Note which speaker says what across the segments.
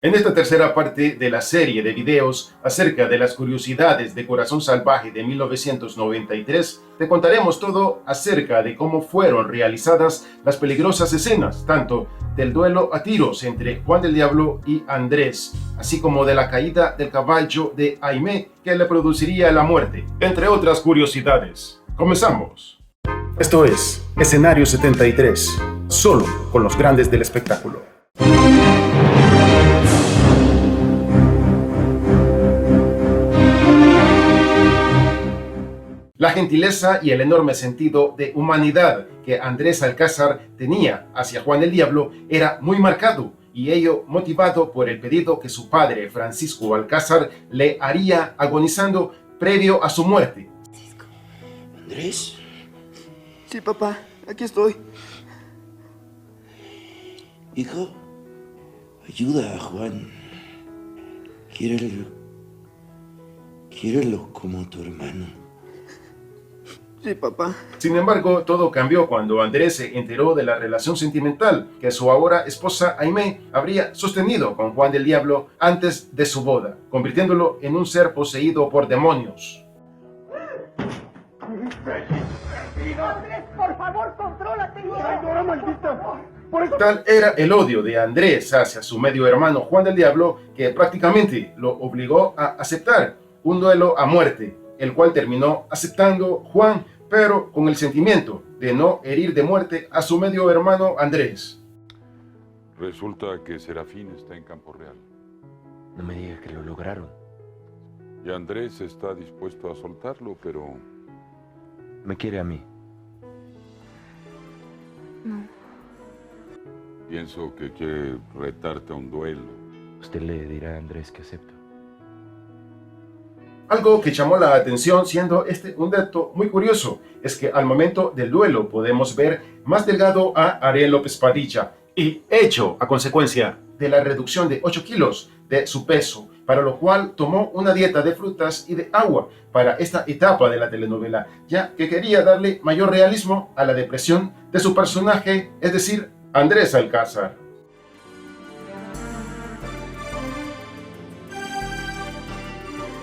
Speaker 1: En esta tercera parte de la serie de videos acerca de las curiosidades de Corazón Salvaje de 1993, te contaremos todo acerca de cómo fueron realizadas las peligrosas escenas, tanto del duelo a tiros entre Juan del Diablo y Andrés, así como de la caída del caballo de Aimé que le produciría la muerte, entre otras curiosidades. ¡Comenzamos! Esto es Escenario 73, solo con los grandes del espectáculo. La gentileza y el enorme sentido de humanidad que Andrés Alcázar tenía hacia Juan el Diablo era muy marcado, y ello motivado por el pedido que su padre, Francisco Alcázar, le haría agonizando previo a su muerte.
Speaker 2: ¿Andrés?
Speaker 3: Sí, papá, aquí estoy.
Speaker 2: Hijo, ayuda a Juan. Quiérelo como tu hermano.
Speaker 3: Sí, papá.
Speaker 1: Sin embargo, todo cambió cuando Andrés se enteró de la relación sentimental que su ahora esposa Aimé habría sostenido con Juan del Diablo antes de su boda, convirtiéndolo en un ser poseído por demonios.
Speaker 4: Andrés, por favor, contrólate.
Speaker 3: ¡Señora maldita!
Speaker 1: Tal era el odio de Andrés hacia su medio hermano Juan del Diablo que prácticamente lo obligó a aceptar un duelo a muerte, el cual terminó aceptando Juan, pero con el sentimiento de no herir de muerte a su medio hermano Andrés.
Speaker 5: Resulta que Serafín está en Campo Real.
Speaker 2: No me digas que lo lograron.
Speaker 5: Y Andrés está dispuesto a soltarlo, pero
Speaker 2: Me quiere a mí.
Speaker 4: No.
Speaker 5: pienso que quiere retarte a un duelo.
Speaker 2: Usted le dirá a Andrés que acepto.
Speaker 1: Algo que llamó la atención, siendo un dato muy curioso, es que al momento del duelo podemos ver más delgado a Ariel López Padilla, y hecho a consecuencia de la reducción de 8 kilos de su peso, para lo cual tomó una dieta de frutas y de agua para esta etapa de la telenovela, ya que quería darle mayor realismo a la depresión de su personaje, es decir, Andrés Alcázar.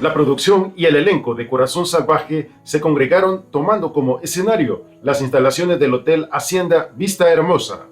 Speaker 1: La producción y el elenco de Corazón Salvaje se congregaron tomando como escenario las instalaciones del Hotel Hacienda Vista Hermosa.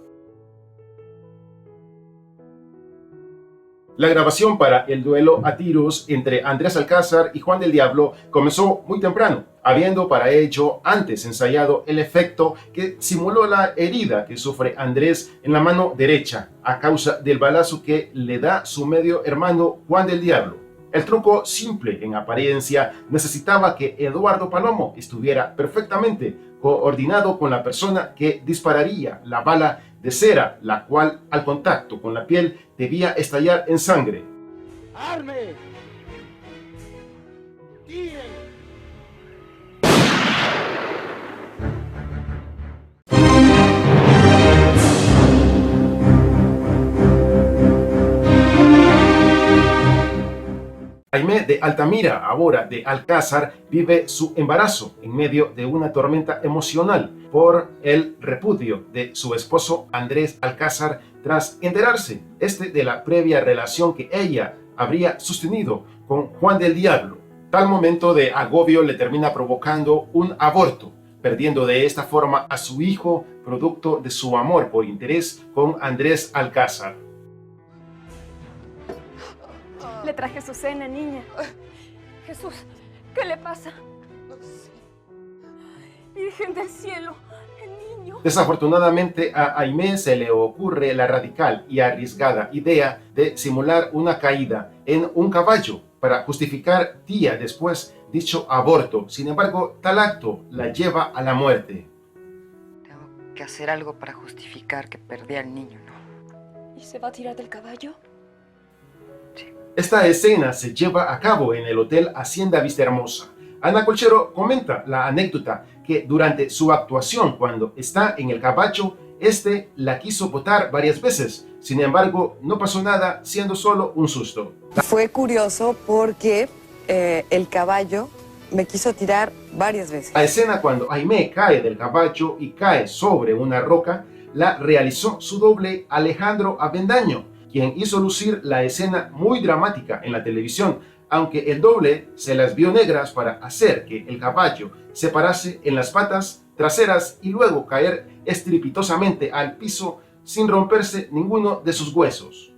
Speaker 1: La grabación para el duelo a tiros entre Andrés Alcázar y Juan del Diablo comenzó muy temprano, habiendo para ello antes ensayado el efecto que simuló la herida que sufre Andrés en la mano derecha a causa del balazo que le da su medio hermano Juan del Diablo. El truco, simple en apariencia, necesitaba que Eduardo Palomo estuviera perfectamente coordinado con la persona que dispararía la bala de cera, la cual al contacto con la piel debía estallar en sangre.
Speaker 3: ¡Arme! ¡Tire!
Speaker 1: Aimé de Altamira, ahora de Alcázar, vive su embarazo en medio de una tormenta emocional por el repudio de su esposo Andrés Alcázar tras enterarse de la previa relación que ella habría sostenido con Juan del Diablo. Tal momento de agobio le termina provocando un aborto, perdiendo de esta forma a su hijo producto de su amor por interés con Andrés Alcázar.
Speaker 4: Le traje su cena, niña. Jesús, ¿qué le pasa? Virgen del cielo, el niño.
Speaker 1: Desafortunadamente a Aimé se le ocurre la radical y arriesgada idea de simular una caída en un caballo para justificar día después dicho aborto. Sin embargo, tal acto la lleva a la muerte.
Speaker 6: Tengo que hacer algo para justificar que perdí al niño, ¿no?
Speaker 4: ¿Y se va a tirar del caballo?
Speaker 1: Esta escena se lleva a cabo en el Hotel Hacienda Vista Hermosa. Ana Colchero comenta la anécdota que durante su actuación, cuando está en el caballo, la quiso botar varias veces. Sin embargo, no pasó nada, siendo solo un susto.
Speaker 7: Fue curioso porque el caballo me quiso tirar varias veces.
Speaker 1: La escena cuando Aimé cae del caballo y cae sobre una roca la realizó su doble Alejandro Avendaño, quien hizo lucir la escena muy dramática en la televisión, aunque el doble se las vio negras para hacer que el caballo se parase en las patas traseras y luego caer estrepitosamente al piso sin romperse ninguno de sus huesos.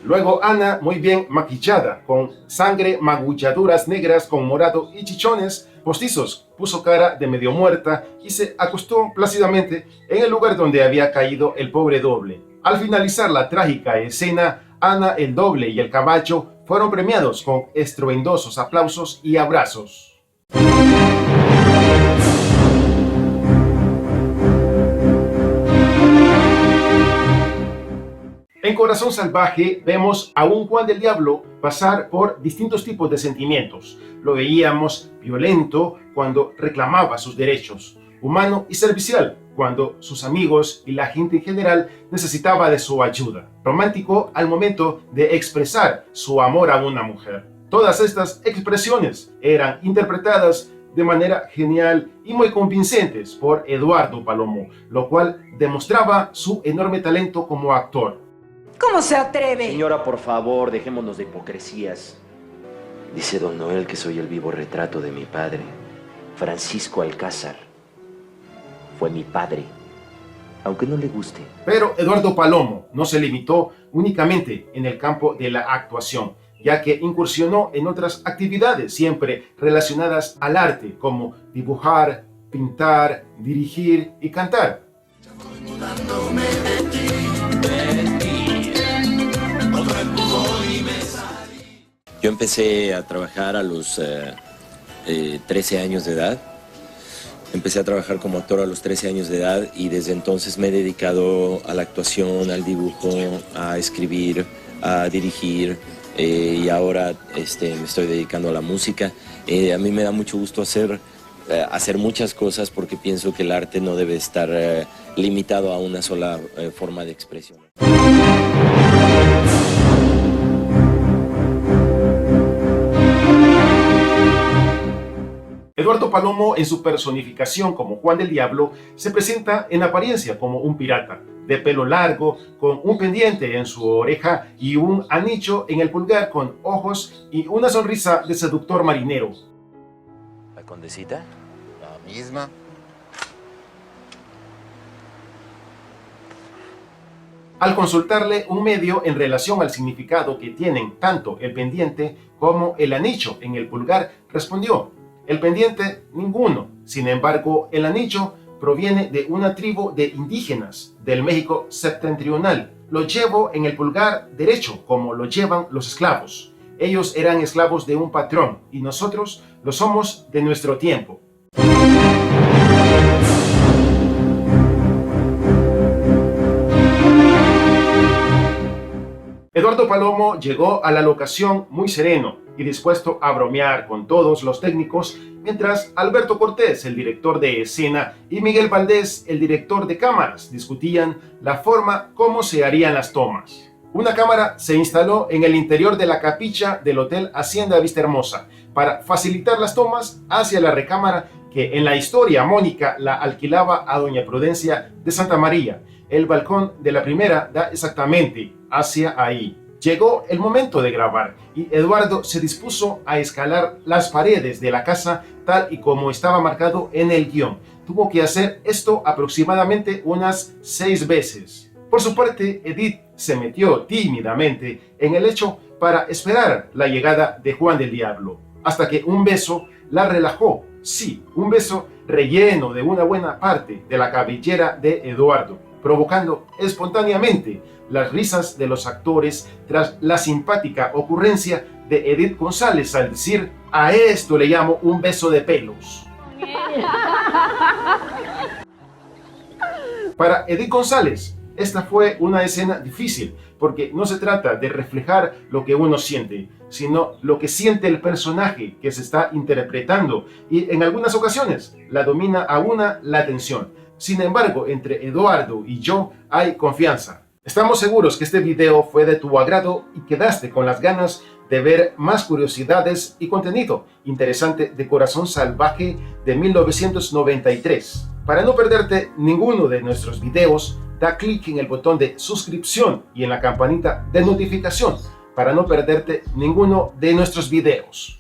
Speaker 1: Luego Ana, muy bien maquillada, con sangre, magulladuras negras con morado y chichones postizos, puso cara de medio muerta y se acostó plácidamente en el lugar donde había caído el pobre doble. Al finalizar la trágica escena, Ana, el doble y el caballo fueron premiados con estruendosos aplausos y abrazos. En Corazón Salvaje vemos a un Juan del Diablo pasar por distintos tipos de sentimientos. Lo veíamos violento cuando reclamaba sus derechos, humano y servicial cuando sus amigos y la gente en general necesitaba de su ayuda, romántico al momento de expresar su amor a una mujer. Todas estas expresiones eran interpretadas de manera genial y muy convincentes por Eduardo Palomo, lo cual demostraba su enorme talento como actor.
Speaker 8: ¿Cómo se atreve?
Speaker 9: Señora, por favor, dejémonos de hipocresías.
Speaker 2: Dice don Noel que soy el vivo retrato de mi padre.
Speaker 9: Francisco Alcázar fue mi padre, aunque no le guste.
Speaker 1: Pero Eduardo Palomo no se limitó únicamente en el campo de la actuación, ya que incursionó en otras actividades siempre relacionadas al arte, como dibujar, pintar, dirigir y cantar.
Speaker 10: Yo empecé a trabajar a los 13 años de edad. Empecé a trabajar como actor a los 13 años de edad y desde entonces me he dedicado a la actuación, al dibujo, a escribir, a dirigir y ahora me estoy dedicando a la música. A mí me da mucho gusto hacer muchas cosas porque pienso que el arte no debe estar limitado a una sola forma de expresión.
Speaker 1: Eduardo Palomo, en su personificación como Juan del Diablo, se presenta en apariencia como un pirata, de pelo largo, con un pendiente en su oreja y un anillo en el pulgar con ojos y una sonrisa de seductor marinero.
Speaker 2: ¿La condesita?
Speaker 11: La misma.
Speaker 1: Al consultarle un medio en relación al significado que tienen tanto el pendiente como el anillo en el pulgar, respondió: el pendiente, ninguno. Sin embargo, el anillo proviene de una tribu de indígenas del México septentrional. Lo llevo en el pulgar derecho, como lo llevan los esclavos. Ellos eran esclavos de un patrón y nosotros lo somos de nuestro tiempo. Eduardo Palomo llegó a la locación muy sereno y dispuesto a bromear con todos los técnicos, mientras Alberto Cortés, el director de escena, y Miguel Valdés, el director de cámaras, discutían la forma como se harían las tomas. Una cámara se instaló en el interior de la capilla del Hotel Hacienda Vista Hermosa para facilitar las tomas hacia la recámara que en la historia Mónica la alquilaba a doña Prudencia de Santa María. El balcón de la primera da exactamente hacia ahí. Llegó el momento de grabar y Eduardo se dispuso a escalar las paredes de la casa tal y como estaba marcado en el guión. Tuvo que hacer esto aproximadamente unas 6 veces. Por su parte, Edith se metió tímidamente en el lecho para esperar la llegada de Juan del Diablo, hasta que un beso la relajó. Sí, un beso relleno de una buena parte de la cabellera de Eduardo, provocando espontáneamente las risas de los actores tras la simpática ocurrencia de Edith González al decir: a esto le llamo un beso de pelos. Para Edith González, esta fue una escena difícil porque no se trata de reflejar lo que uno siente, sino lo que siente el personaje que se está interpretando, y en algunas ocasiones la domina a una la tensión. Sin embargo, entre Eduardo y yo hay confianza. Estamos seguros que este video fue de tu agrado y quedaste con las ganas de ver más curiosidades y contenido interesante de Corazón Salvaje de 1993. Para no perderte ninguno de nuestros videos, da clic en el botón de suscripción y en la campanita de notificación para no perderte ninguno de nuestros videos.